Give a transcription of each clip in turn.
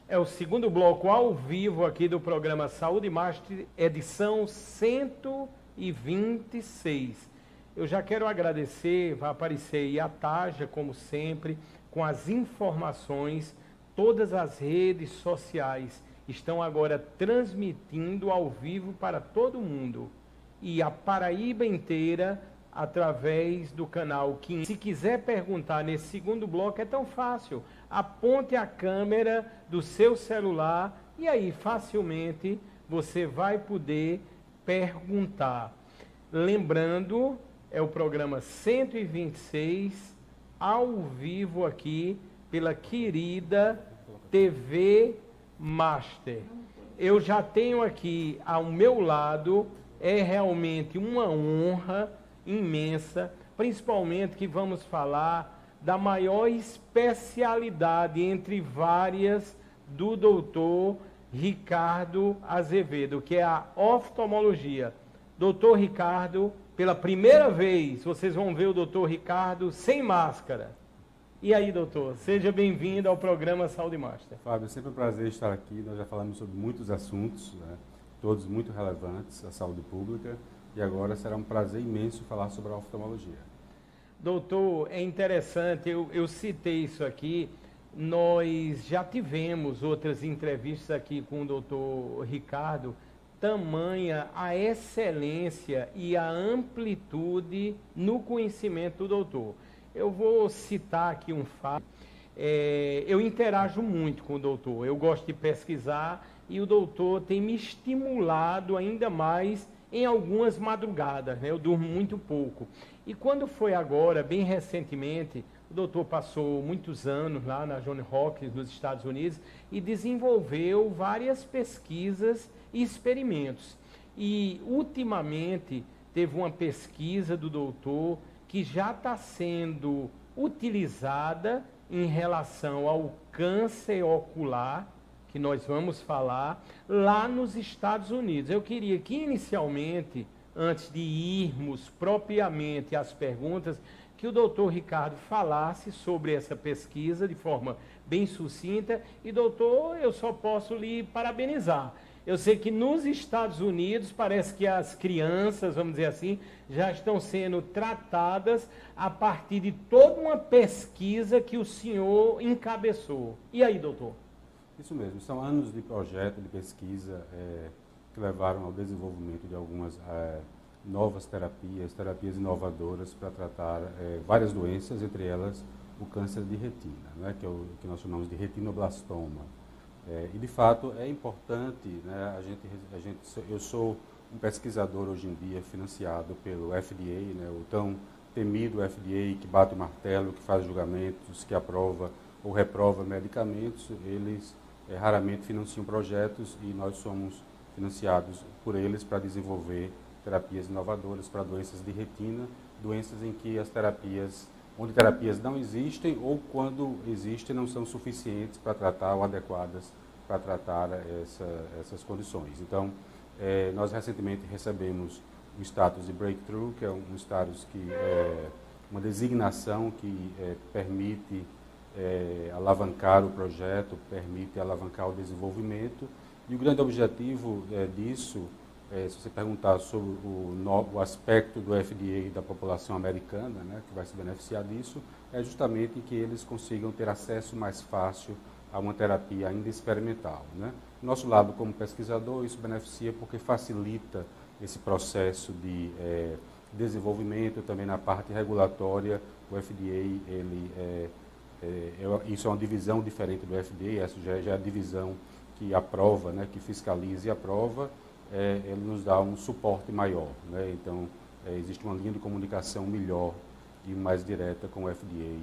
É o segundo bloco ao vivo aqui do programa Saúde Master, edição 126. Eu já quero agradecer, vai aparecer aí a Taja, como sempre, com as informações. Todas as redes sociais estão agora transmitindo ao vivo para todo mundo. E a Paraíba inteira, através do canal 15. Se quiser perguntar nesse segundo bloco, é tão fácil. Aponte a câmera do seu celular e aí facilmente você vai poder perguntar. Lembrando, é o programa 126, ao vivo aqui, pela querida TV Master. Eu já tenho aqui ao meu lado, é realmente uma honra imensa, principalmente que vamos falar da maior especialidade entre várias do doutor Ricardo Azevedo, que é a oftalmologia. Doutor Ricardo, pela primeira vez, vocês vão ver o doutor Ricardo sem máscara. E aí, doutor, seja bem-vindo ao programa Saúde Master. Fábio, é sempre um prazer estar aqui. Nós já falamos sobre muitos assuntos, né? Todos muito relevantes à saúde pública, e agora será um prazer imenso falar sobre a oftalmologia. Doutor, é interessante, eu citei isso aqui, nós já tivemos outras entrevistas aqui com o doutor Ricardo, tamanha a excelência e a amplitude no conhecimento do doutor. Eu vou citar aqui um fato, eu interajo muito com o doutor, eu gosto de pesquisar e o doutor tem me estimulado ainda mais em algumas madrugadas, né? Eu durmo muito pouco. E quando foi agora, bem recentemente, o doutor passou muitos anos lá na Johns Hopkins, nos Estados Unidos, e desenvolveu várias pesquisas e experimentos. E, ultimamente, teve uma pesquisa do doutor que já está sendo utilizada em relação ao câncer ocular, que nós vamos falar, lá nos Estados Unidos. Eu queria que, inicialmente, antes de irmos propriamente às perguntas, que o doutor Ricardo falasse sobre essa pesquisa de forma bem sucinta. E, doutor, eu só posso lhe parabenizar. Eu sei que nos Estados Unidos parece que as crianças, vamos dizer assim, já estão sendo tratadas a partir de toda uma pesquisa que o senhor encabeçou. E aí, doutor? Isso mesmo, são anos de projeto, de pesquisa, que levaram ao desenvolvimento de algumas novas terapias inovadoras para tratar várias doenças, entre elas o câncer de retina, né, que é o que nós chamamos de retinoblastoma. E de fato é importante, né, eu sou um pesquisador hoje em dia financiado pelo FDA, né, o tão temido FDA que bate o martelo, que faz julgamentos, que aprova ou reprova medicamentos. Eles raramente financiam projetos e nós somos financiados por eles para desenvolver terapias inovadoras para doenças de retina, doenças em que onde terapias não existem ou quando existem não são suficientes para tratar ou adequadas para tratar essas condições. Então, nós recentemente recebemos o status de Breakthrough, que é um status que é uma designação que permite alavancar o projeto, permite alavancar o desenvolvimento. E o grande objetivo disso, se você perguntar sobre o aspecto do FDA e da população americana, né, que vai se beneficiar disso, é justamente que eles consigam ter acesso mais fácil a uma terapia ainda experimental, né? Do nosso lado, como pesquisador, isso beneficia porque facilita esse processo de desenvolvimento. Também na parte regulatória, o FDA, isso é uma divisão diferente do FDA, essa já é a divisão que aprova, né, que fiscaliza e aprova, ele nos dá um suporte maior, né? Então, existe uma linha de comunicação melhor e mais direta com o FDA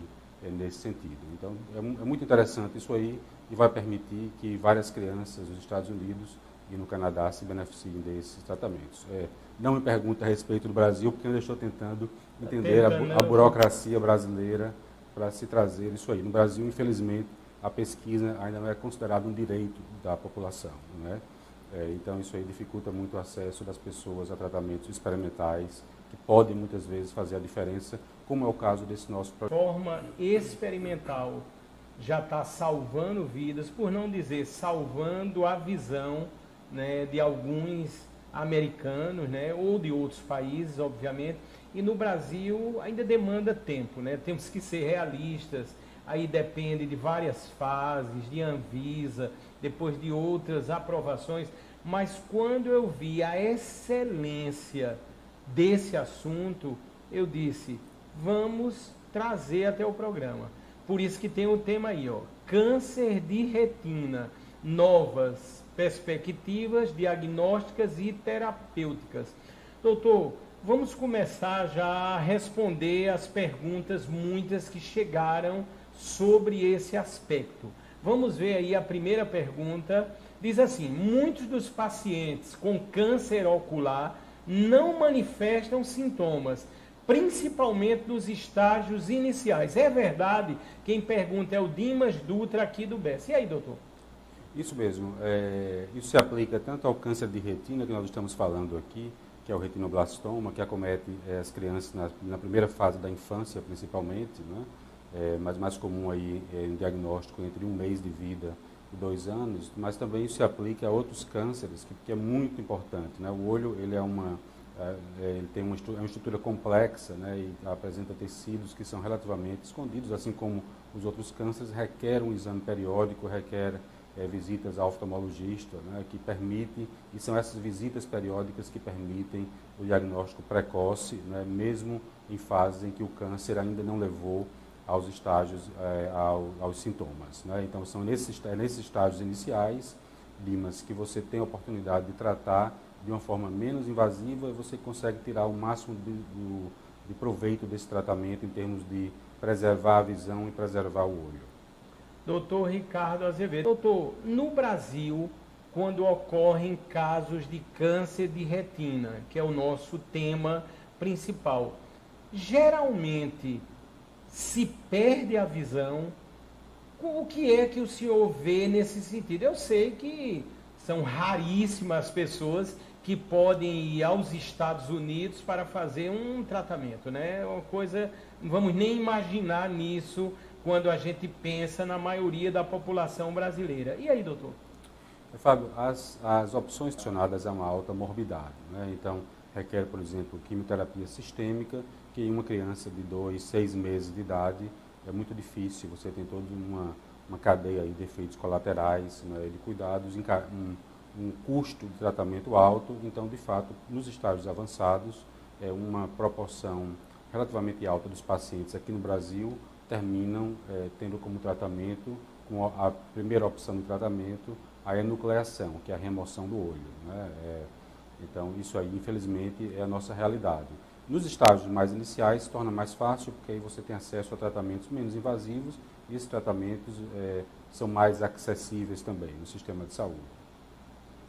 nesse sentido. Então, é muito interessante isso aí e vai permitir que várias crianças nos Estados Unidos e no Canadá se beneficiem desses tratamentos. Não me pergunte a respeito do Brasil, porque eu ainda estou tentando entender a burocracia brasileira para se trazer isso aí. No Brasil, infelizmente, a pesquisa ainda não é considerada um direito da população, né? Então, isso aí dificulta muito o acesso das pessoas a tratamentos experimentais, que podem muitas vezes fazer a diferença, como é o caso desse nosso projeto. Forma experimental. já está salvando vidas, por não dizer salvando a visão, né, de alguns americanos, né, ou de outros países, obviamente. E no Brasil ainda demanda tempo, né? Temos que ser realistas. Aí depende de várias fases, de Anvisa, depois de outras aprovações. Mas quando eu vi a excelência desse assunto, eu disse, vamos trazer até o programa. Por isso que tem o tema aí, ó, câncer de retina, novas perspectivas diagnósticas e terapêuticas. Doutor, vamos começar já a responder as perguntas, muitas que chegaram sobre esse aspecto. Vamos ver aí a primeira pergunta. Diz assim, muitos dos pacientes com câncer ocular não manifestam sintomas, principalmente nos estágios iniciais. É verdade? Quem pergunta é o Dimas Dutra aqui do BES. E aí, doutor? Isso mesmo. Isso se aplica tanto ao câncer de retina, que nós estamos falando aqui, que é o retinoblastoma, que acomete as crianças na primeira fase da infância, principalmente, né? Mas mais comum aí em diagnóstico entre 1 mês de vida e 2 anos, mas também isso se aplica a outros cânceres, que é muito importante, né? O olho, ele ele tem uma estrutura complexa, né, e apresenta tecidos que são relativamente escondidos, assim como os outros cânceres, requer um exame periódico, requer visitas ao oftalmologista, né, que permite, e são essas visitas periódicas que permitem o diagnóstico precoce, né, mesmo em fases em que o câncer ainda não levou aos estágios, aos sintomas, né. Então, são nesses estágios iniciais, Dimas, que você tem a oportunidade de tratar de uma forma menos invasiva, você consegue tirar o máximo de proveito desse tratamento em termos de preservar a visão e preservar o olho. Doutor Ricardo Azevedo. Doutor, no Brasil, quando ocorrem casos de câncer de retina, que é o nosso tema principal, geralmente se perde a visão. O que é que o senhor vê nesse sentido? Eu sei que são raríssimas pessoas que podem ir aos Estados Unidos para fazer um tratamento, né? Uma coisa, não vamos nem imaginar nisso quando a gente pensa na maioria da população brasileira. E aí, doutor? Fábio, as opções relacionadas a uma alta morbidade, né? Então, requer, por exemplo, quimioterapia sistêmica, que em uma criança de 2, 6 meses de idade é muito difícil, você tem toda uma cadeia aí de efeitos colaterais, né, de cuidados, um custo de tratamento alto. Então, de fato, nos estágios avançados, uma proporção relativamente alta dos pacientes aqui no Brasil terminam tendo como tratamento, com a primeira opção de tratamento, a enucleação, que é a remoção do olho, né? Então, isso aí, infelizmente, é a nossa realidade. Nos estágios mais iniciais, se torna mais fácil, porque aí você tem acesso a tratamentos menos invasivos e esses tratamentos são mais acessíveis também no sistema de saúde.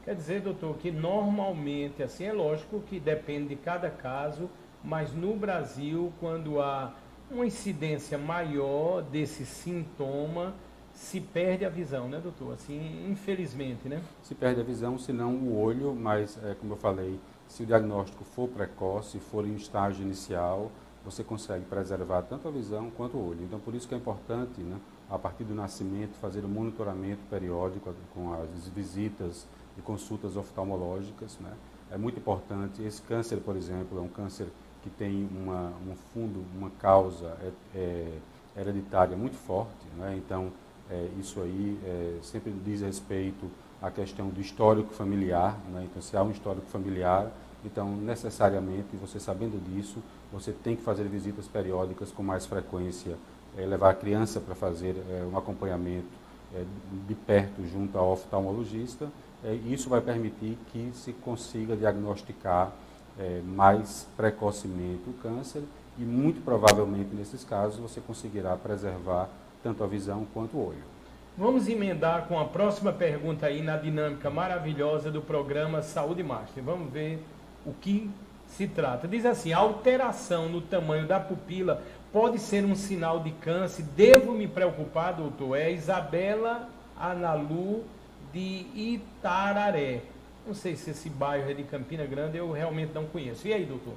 Quer dizer, doutor, que normalmente, assim, é lógico que depende de cada caso, mas no Brasil, quando há uma incidência maior desse sintoma, se perde a visão, né, doutor? Assim, infelizmente, né? Se perde a visão, se não o olho, mas, como eu falei, se o diagnóstico for precoce, for em estágio inicial, você consegue preservar tanto a visão quanto o olho. Então, por isso que é importante, né, a partir do nascimento, fazer o monitoramento periódico com as visitas e consultas oftalmológicas, né? É muito importante. Esse câncer, por exemplo, é um câncer que tem um fundo, uma causa hereditária muito forte, né? Então, isso aí sempre diz respeito à questão do histórico familiar, né? Então, se há um histórico familiar, então, necessariamente, você sabendo disso, você tem que fazer visitas periódicas com mais frequência, levar a criança para fazer um acompanhamento de perto junto ao oftalmologista. Isso vai permitir que se consiga diagnosticar mais precocemente o câncer e, muito provavelmente, nesses casos, você conseguirá preservar tanto a visão quanto o olho. Vamos emendar com a próxima pergunta aí na dinâmica maravilhosa do programa Saúde Master. Vamos ver o que se trata. Diz assim, a alteração no tamanho da pupila pode ser um sinal de câncer? Devo me preocupar, doutor? É Isabela Analu de Itararé. Não sei se esse bairro é de Campina Grande, eu realmente não conheço. E aí, doutor?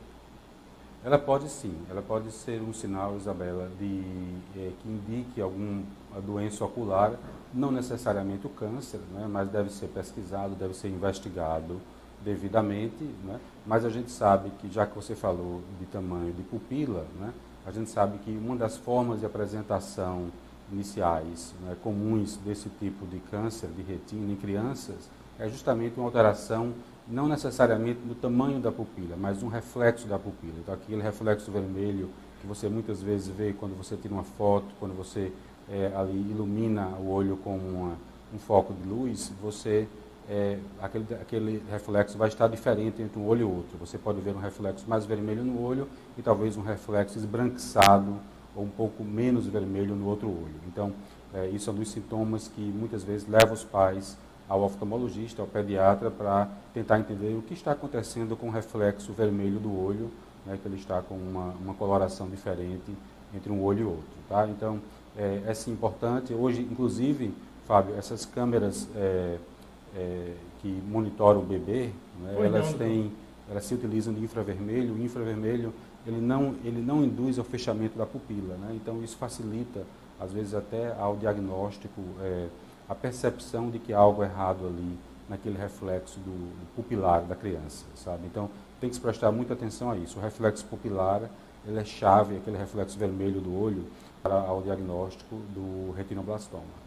Ela pode sim, ela pode ser um sinal, Isabela, que indique alguma doença ocular, não necessariamente o câncer, né, mas deve ser pesquisado, deve ser investigado devidamente, né, mas a gente sabe que, já que você falou de tamanho de pupila, né, a gente sabe que uma das formas de apresentação iniciais, né, comuns desse tipo de câncer de retina em crianças é justamente uma alteração não necessariamente no tamanho da pupila, mas um reflexo da pupila. Então, aquele reflexo vermelho que você muitas vezes vê quando você tira uma foto, quando você ali ilumina o olho com um foco de luz, aquele reflexo vai estar diferente entre um olho e outro. Você pode ver um reflexo mais vermelho no olho e talvez um reflexo esbranquiçado ou um pouco menos vermelho no outro olho. Então, isso é um dos sintomas que muitas vezes leva os pais ao oftalmologista, ao pediatra, para tentar entender o que está acontecendo com o reflexo vermelho do olho, né, que ele está com uma coloração diferente entre um olho e outro. Tá? Então, é sim importante. Hoje, inclusive, Fábio, essas câmeras que monitoram o bebê, né, elas se utilizam de infravermelho. O infravermelho ele não induz ao fechamento da pupila, né? Então isso facilita, às vezes até ao diagnóstico, a percepção de que há algo errado ali naquele reflexo do pupilar da criança, sabe? Então tem que se prestar muita atenção a isso. O reflexo pupilar ele é chave, aquele reflexo vermelho do olho, para o diagnóstico do retinoblastoma.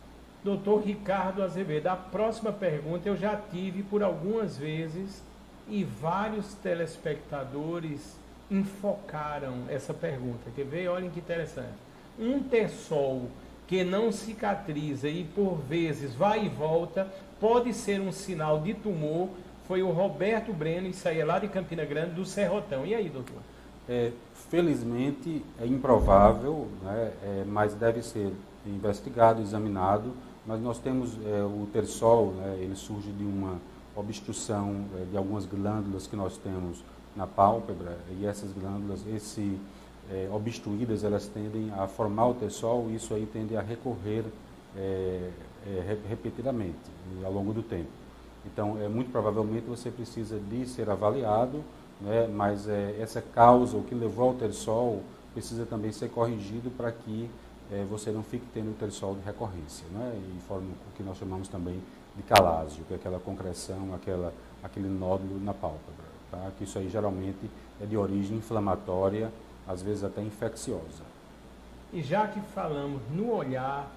Doutor Ricardo Azevedo, a próxima pergunta eu já tive por algumas vezes e vários telespectadores enfocaram essa pergunta. Quer ver? Olhem que interessante. Um terçol que não cicatriza e por vezes vai e volta pode ser um sinal de tumor. Foi o Roberto Breno, isso aí é lá de Campina Grande, do Serrotão. E aí, doutor? Felizmente é improvável, né, mas deve ser investigado, examinado. Mas nós temos o terçol, né, ele surge de uma obstrução de algumas glândulas que nós temos na pálpebra, e essas glândulas, obstruídas, elas tendem a formar o terçol, e isso aí tende a recorrer repetidamente ao longo do tempo. Então, muito provavelmente você precisa de ser avaliado, né, mas essa causa, o que levou ao terçol, precisa também ser corrigido para que você não fique tendo terçol de recorrência, né, e forma o que nós chamamos também de calásio, que é aquela concreção, aquele nódulo na pálpebra. Tá? Que isso aí geralmente é de origem inflamatória, às vezes até infecciosa. E já que falamos no olhar,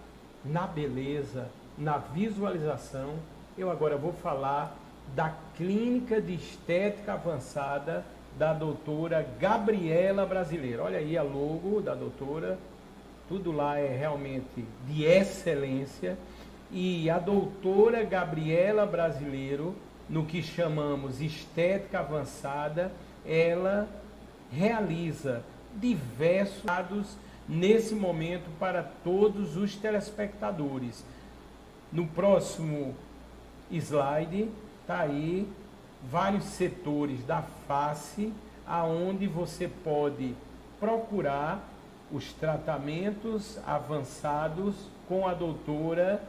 na beleza, na visualização, eu agora vou falar da Clínica de Estética Avançada da doutora Gabriela Brasileiro. Olha aí a logo da doutora, tudo lá é realmente de excelência. E a doutora Gabriela Brasileiro, no que chamamos estética avançada, ela realiza diversos dados nesse momento para todos os telespectadores. No próximo slide está aí vários setores da face aonde você pode procurar os tratamentos avançados com a doutora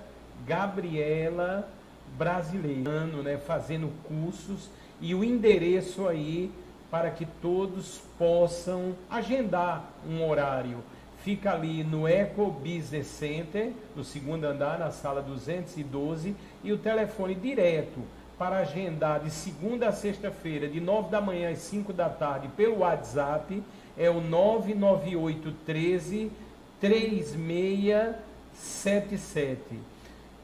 Gabriela Brasileiro, né, fazendo cursos, e o endereço aí para que todos possam agendar um horário. Fica ali no Eco Business Center, no segundo andar, na sala 212, e o telefone direto para agendar de segunda a sexta-feira, de 9 da manhã às 5 da tarde, pelo WhatsApp, é o 99813 3677.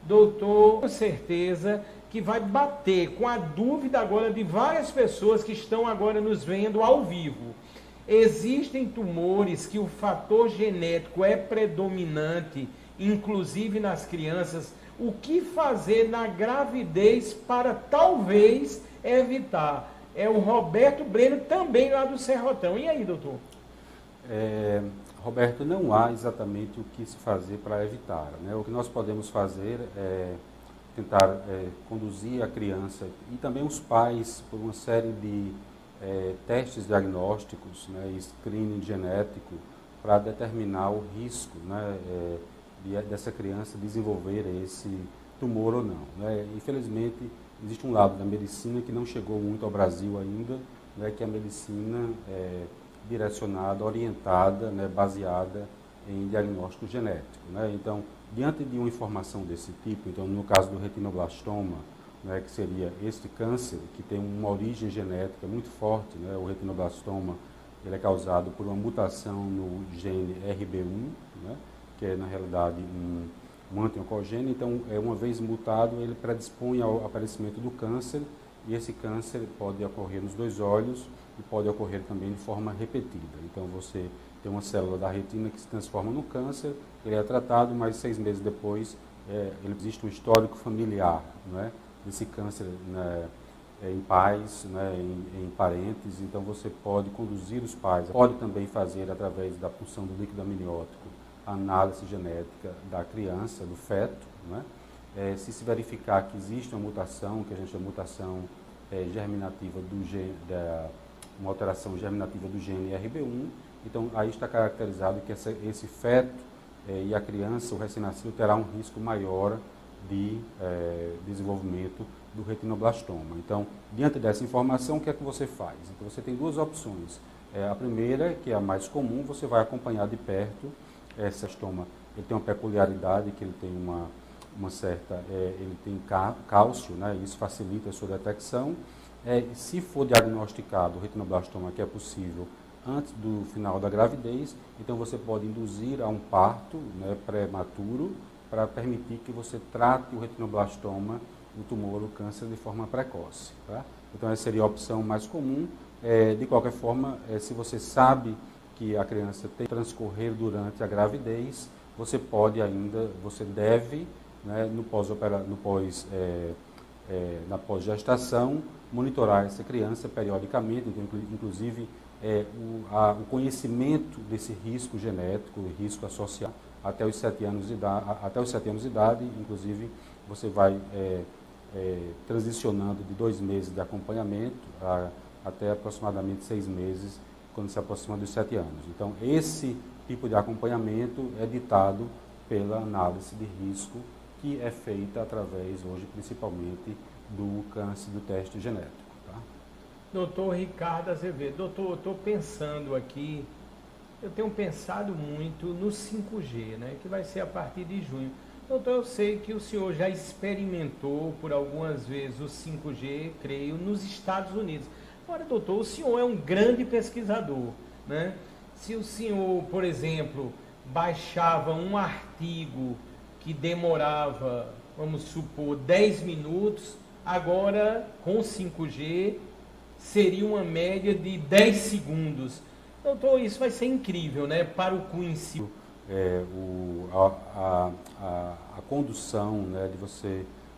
Doutor, com certeza que vai bater com a dúvida agora de várias pessoas que estão agora nos vendo ao vivo. Existem tumores que o fator genético é predominante, inclusive nas crianças. O que fazer na gravidez para talvez evitar? É o Roberto Breno, também lá do Serrotão. E aí, doutor? Roberto, não há exatamente o que se fazer para evitar, né? O que nós podemos fazer é tentar conduzir a criança e também os pais por uma série de testes diagnósticos, né, screening genético, para determinar o risco, né, dessa criança desenvolver esse tumor ou não, né? Infelizmente, existe um lado da medicina que não chegou muito ao Brasil ainda, né, que é a medicina direcionada, orientada, né, baseada em diagnóstico genético, né? Então, diante de uma informação desse tipo, então no caso do retinoblastoma, né, que seria este câncer que tem uma origem genética muito forte, né? O retinoblastoma ele é causado por uma mutação no gene RB1, né, que é na realidade um anti-oncogênio. Então, uma vez mutado, ele predispõe ao aparecimento do câncer, e esse câncer pode ocorrer nos dois olhos e pode ocorrer também de forma repetida. Então, você tem uma célula da retina que se transforma no câncer, ele é tratado, mas 6 meses depois ele existe um histórico familiar, né, desse câncer, né, em pais, né, em parentes. Então você pode conduzir os pais, pode também fazer através da punção do líquido amniótico a análise genética da criança, do feto, né? Se verificar que existe uma mutação, que a gente chama de mutação germinativa uma alteração germinativa do gene RB1, então aí está caracterizado que esse feto e a criança, o recém-nascido, terá um risco maior de desenvolvimento do retinoblastoma. Então, diante dessa informação, o que é que você faz? Então, você tem duas opções. A primeira, que é a mais comum, você vai acompanhar de perto esse estoma. Ele tem uma peculiaridade, que ele tem ele tem cálcio, né? Isso facilita a sua detecção. Se for diagnosticado o retinoblastoma, que é possível antes do final da gravidez, então você pode induzir a um parto, né, prematuro, para permitir que você trate o retinoblastoma, o tumor, o câncer, de forma precoce. Tá? Então, essa seria a opção mais comum. De qualquer forma, se você sabe que a criança tem que transcorrer durante a gravidez, você deve, né, na pós-gestação, monitorar essa criança periodicamente, então, inclusive o conhecimento desse risco genético, o risco associado até os 7 anos de idade, inclusive você vai transicionando de 2 meses de acompanhamento até aproximadamente 6 meses, quando se aproxima dos 7 anos. Então, esse tipo de acompanhamento é ditado pela análise de risco, que é feita através, hoje, principalmente, do câncer do teste genético. Tá? Doutor Ricardo Azevedo, doutor, eu estou pensando aqui, eu tenho pensado muito no 5G, né, que vai ser a partir de junho. Doutor, eu sei que o senhor já experimentou por algumas vezes o 5G, creio, nos Estados Unidos. Agora, doutor, o senhor é um grande pesquisador, né? Se o senhor, por exemplo, baixava um artigo que demorava, vamos supor, 10 minutos, agora, com 5G, seria uma média de 10 segundos. Doutor, isso vai ser incrível, né, para o cunho em si. A condução, né,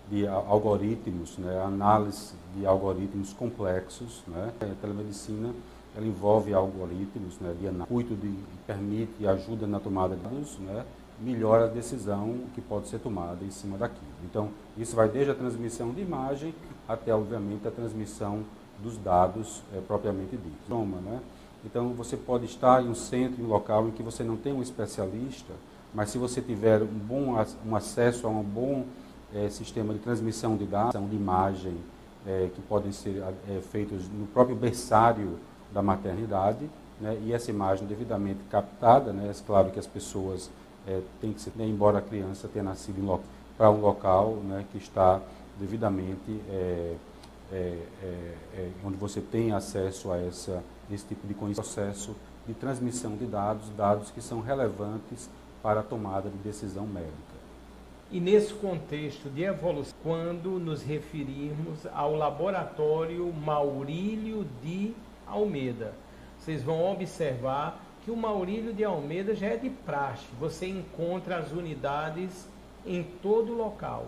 de algoritmos, né, análise de algoritmos complexos, né, a telemedicina ela envolve algoritmos, né, de análise, permite e ajuda na tomada de dados, né, melhora a decisão que pode ser tomada em cima daquilo. Então, isso vai desde a transmissão de imagem até, obviamente, a transmissão dos dados propriamente ditos. Né? Então, você pode estar em um centro, em um local em que você não tem um especialista, mas se você tiver um acesso a um bom sistema de transmissão de dados, de imagem, que podem ser feitos no próprio berçário da maternidade, né, e essa imagem devidamente captada, né, é claro que as pessoas têm que ser, né, embora a criança tenha nascido para um local, né, que está devidamente onde você tem acesso a esse tipo de processo de transmissão de dados que são relevantes para a tomada de decisão médica. E nesse contexto de evolução, quando nos referirmos ao laboratório Maurílio de Almeida, vocês vão observar que o Maurílio de Almeida já é de praxe. Você encontra as unidades em todo o local,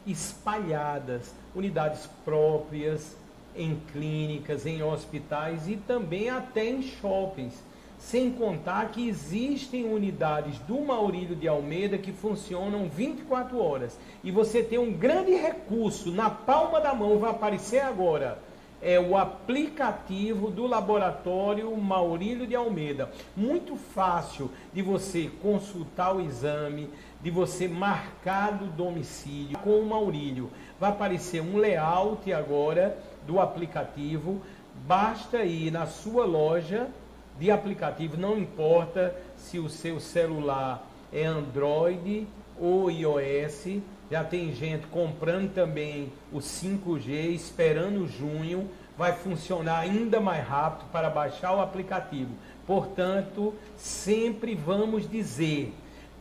espalhadas, unidades próprias, em clínicas, em hospitais e também até em shoppings. Sem contar que existem unidades do Maurílio de Almeida que funcionam 24 horas. E você tem um grande recurso na palma da mão, vai aparecer agora. É o aplicativo do laboratório Maurílio de Almeida. Muito fácil de você consultar o exame, de você marcar do domicílio com o Maurílio. Vai aparecer um layout agora do aplicativo. Basta ir na sua loja de aplicativo, não importa se o seu celular é Android ou iOS, já tem gente comprando também o 5G, esperando junho, vai funcionar ainda mais rápido para baixar o aplicativo. Portanto, sempre vamos dizer,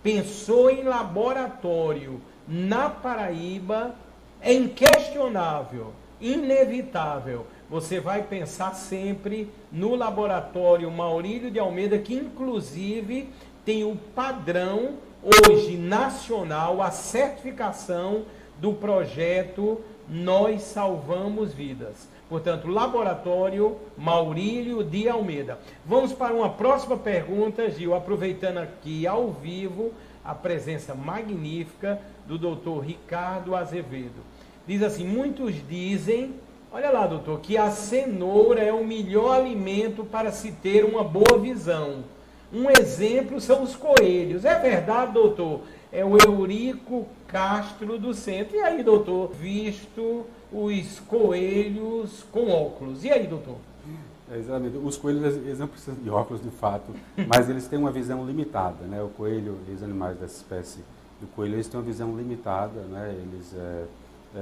pensou em laboratório na Paraíba, é inquestionável, inevitável. Você vai pensar sempre no laboratório Maurílio de Almeida, que inclusive tem o padrão hoje nacional, a certificação do projeto Nós Salvamos Vidas. Portanto, laboratório Maurílio de Almeida. Vamos para uma próxima pergunta, Gil, aproveitando aqui ao vivo a presença magnífica do doutor Ricardo Azevedo. Diz assim, muitos dizem, olha lá, doutor, que a cenoura é o melhor alimento para se ter uma boa visão. Um exemplo são os coelhos. É verdade, doutor? É o Eurico Castro do Centro. E aí, doutor? Visto os coelhos com óculos. E aí, doutor? Exatamente. Os coelhos, eles não precisam de óculos, de fato, mas eles têm uma visão limitada, né? O coelho, os animais dessa espécie do coelho, eles têm uma visão limitada, né?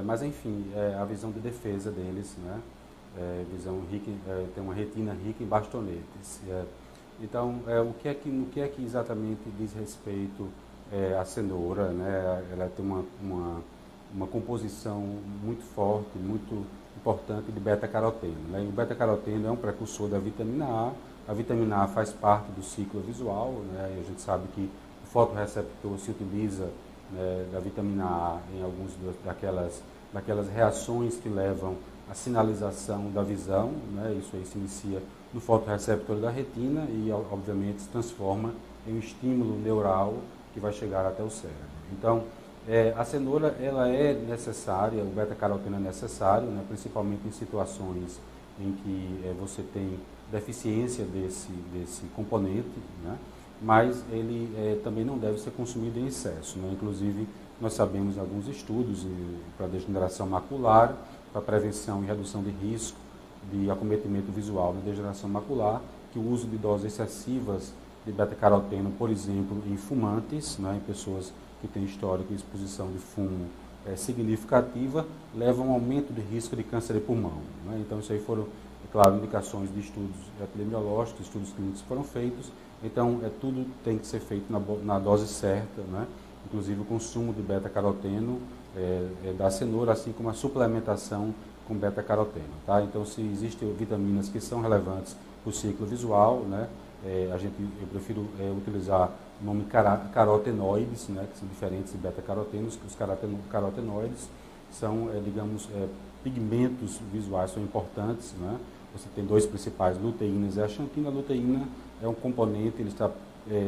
Mas, enfim, a visão de defesa deles, né? Visão rica, tem uma retina rica em bastonetes. Então, o que é que exatamente diz respeito à cenoura, né? Ela tem uma composição muito forte, muito importante de beta-caroteno, né? E o beta-caroteno é um precursor da vitamina A. A vitamina A faz parte do ciclo visual, né? E a gente sabe que o fotorreceptor se utiliza, né, da vitamina A em algumas daquelas reações que levam à sinalização da visão, né? Isso aí se inicia no fotorreceptor da retina e, obviamente, se transforma em um estímulo neural que vai chegar até o cérebro. Então, a cenoura, ela é necessária, o beta-caroteno é necessário, né, principalmente em situações em que você tem deficiência desse componente, né, mas ele também não deve ser consumido em excesso, né. Inclusive, nós sabemos alguns estudos para degeneração macular, para prevenção e redução de risco de acometimento visual na degeneração macular, que o uso de doses excessivas de beta-caroteno, por exemplo, em fumantes, né, em pessoas que têm histórico de exposição de fumo significativa, leva a um aumento de risco de câncer de pulmão, né. Então, isso aí foram, claro, indicações de estudos epidemiológicos, estudos clínicos foram feitos. Então, tudo tem que ser feito na dose certa, né. Inclusive o consumo de beta-caroteno da cenoura, assim como a suplementação com beta-caroteno, tá? Então, se existem vitaminas que são relevantes para o ciclo visual, né, eu prefiro utilizar o nome carotenoides, né, que são diferentes de beta-carotenos. Os carotenoides são, digamos, pigmentos visuais, são importantes, né? Você tem dois principais, luteínas e a xantina. A luteína é um componente, ele está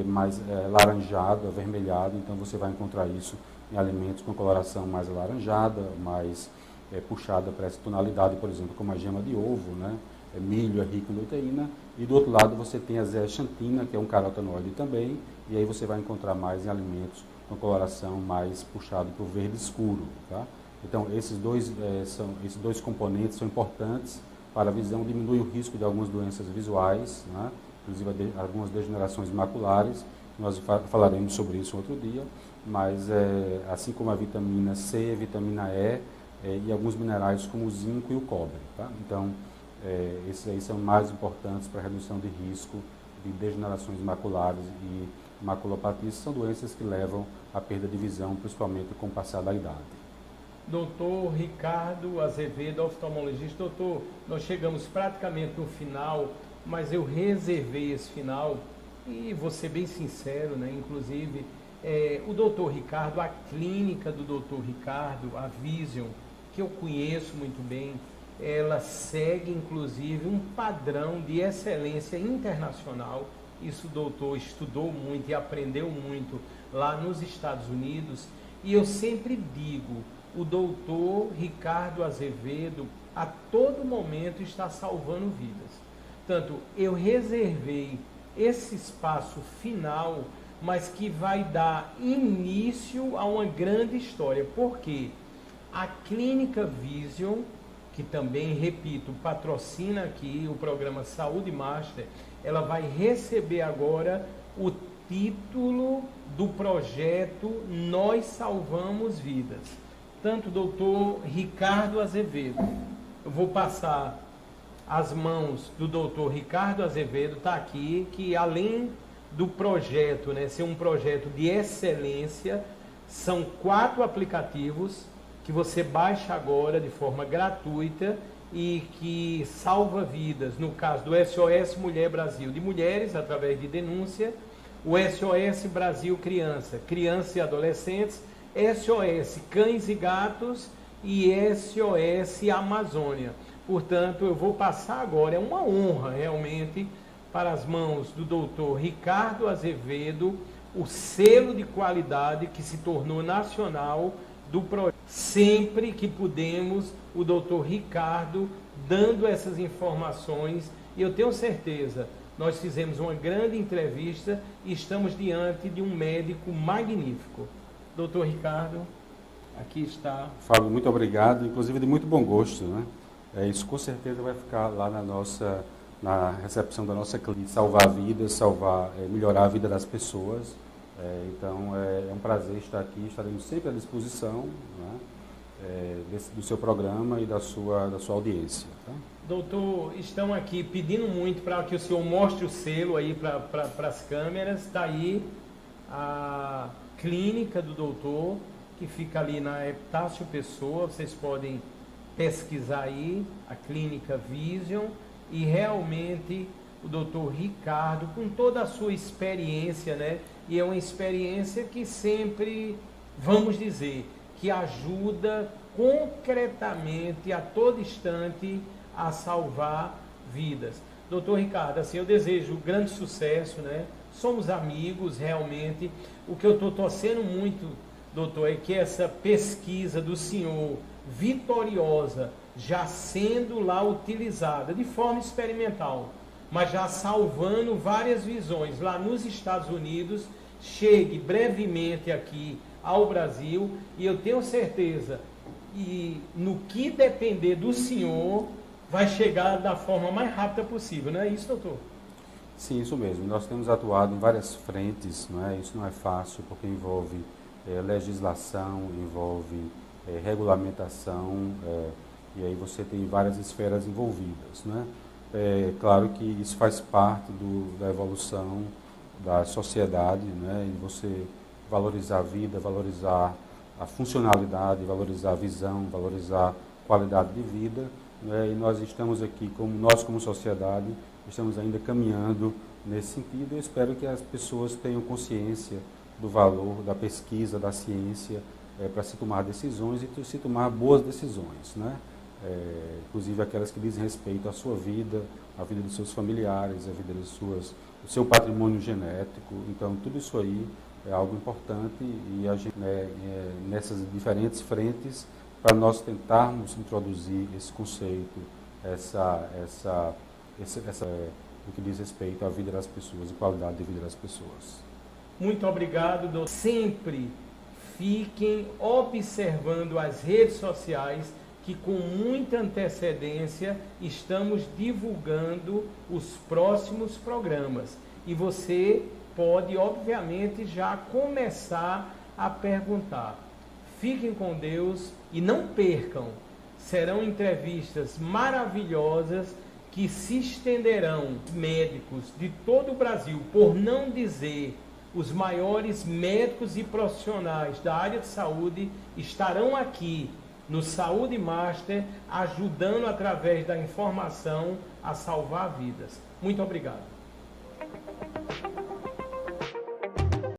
mais laranjado, avermelhado, então você vai encontrar isso em alimentos com coloração mais alaranjada, mais puxada para essa tonalidade, por exemplo, como a gema de ovo, né? Milho é rico em luteína, e do outro lado você tem a zeaxantina, que é um carotenoide também, e aí você vai encontrar mais em alimentos com coloração mais puxado para o verde escuro, tá? Então, esses dois componentes são importantes para a visão, diminui o risco de algumas doenças visuais, né? Inclusive algumas degenerações maculares. Nós falaremos sobre isso outro dia, mas assim como a vitamina C, vitamina E e alguns minerais como o zinco e o cobre, tá? Então, esses aí são mais importantes para a redução de risco de degenerações maculares e maculopatias, são doenças que levam à perda de visão, principalmente com o passar da idade. Doutor Ricardo Azevedo, oftalmologista. Doutor, nós chegamos praticamente no final, mas eu reservei esse final e vou ser bem sincero, né? Inclusive, o doutor Ricardo, a clínica do doutor Ricardo, a Vision, que eu conheço muito bem, ela segue inclusive um padrão de excelência internacional. Isso o doutor estudou muito e aprendeu muito lá nos Estados Unidos. E eu sempre digo, o doutor Ricardo Azevedo a todo momento está salvando vidas. Portanto, eu reservei esse espaço final, mas que vai dar início a uma grande história. Porque a Clínica Vision, que também, repito, patrocina aqui o programa Saúde Master, ela vai receber agora o título do projeto Nós Salvamos Vidas. Tanto o doutor Ricardo Azevedo, eu vou passar as mãos do doutor Ricardo Azevedo, está aqui, que além do projeto, né, ser um projeto de excelência, são 4 aplicativos que você baixa agora de forma gratuita e que salva vidas, no caso do SOS Mulher Brasil de mulheres, através de denúncia, o SOS Brasil Criança, crianças e adolescentes, SOS Cães e Gatos e SOS Amazônia. Portanto, eu vou passar agora, é uma honra realmente, para as mãos do doutor Ricardo Azevedo, o selo de qualidade que se tornou nacional do projeto. Sempre que pudemos, o doutor Ricardo dando essas informações, e eu tenho certeza, nós fizemos uma grande entrevista e estamos diante de um médico magnífico. Doutor Ricardo, aqui está. Fábio, muito obrigado, inclusive de muito bom gosto, né? Isso com certeza vai ficar lá na recepção da nossa clínica, salvar vidas, melhorar a vida das pessoas. Então é um prazer estar aqui, estaremos sempre à disposição, né, do seu programa e da sua audiência. Tá? Doutor, estão aqui pedindo muito para que o senhor mostre o selo aí para as câmeras. Está aí a clínica do doutor, que fica ali na Epitácio Pessoa. Vocês podem pesquisar aí, a clínica Vision, e realmente o doutor Ricardo, com toda a sua experiência, né? E é uma experiência que sempre, vamos dizer, que ajuda concretamente a todo instante a salvar vidas. Doutor Ricardo, assim, eu desejo grande sucesso, né? Somos amigos, realmente. O que eu estou torcendo muito, doutor, é que essa pesquisa do senhor, vitoriosa, já sendo lá utilizada de forma experimental, mas já salvando várias visões lá nos Estados Unidos, chegue brevemente aqui ao Brasil, e eu tenho certeza, e no que depender do senhor, vai chegar da forma mais rápida possível, não é isso, doutor? Sim, isso mesmo. Nós temos atuado em várias frentes, não é? Isso não é fácil, porque envolve legislação, envolve regulamentação, e aí você tem várias esferas envolvidas, né? Claro que isso faz parte da evolução da sociedade, né? E você valorizar a vida, valorizar a funcionalidade, valorizar a visão, valorizar a qualidade de vida, né? E nós estamos aqui, como sociedade, estamos ainda caminhando nesse sentido. Eu espero que as pessoas tenham consciência do valor da pesquisa, da ciência, para se tomar decisões e se tomar boas decisões, né? Inclusive aquelas que dizem respeito à sua vida, à vida dos seus familiares, à vida do seu patrimônio genético. Então, tudo isso aí é algo importante, e a gente, nessas diferentes frentes, para nós tentarmos introduzir esse conceito, no que diz respeito à vida das pessoas, à qualidade de vida das pessoas. Muito obrigado, doutor. Sempre fiquem observando as redes sociais, que com muita antecedência estamos divulgando os próximos programas. E você pode, obviamente, já começar a perguntar. Fiquem com Deus e não percam. Serão entrevistas maravilhosas que se estenderão. Médicos de todo o Brasil, por não dizer os maiores médicos e profissionais da área de saúde, estarão aqui no Saúde Master, ajudando através da informação a salvar vidas. Muito obrigado.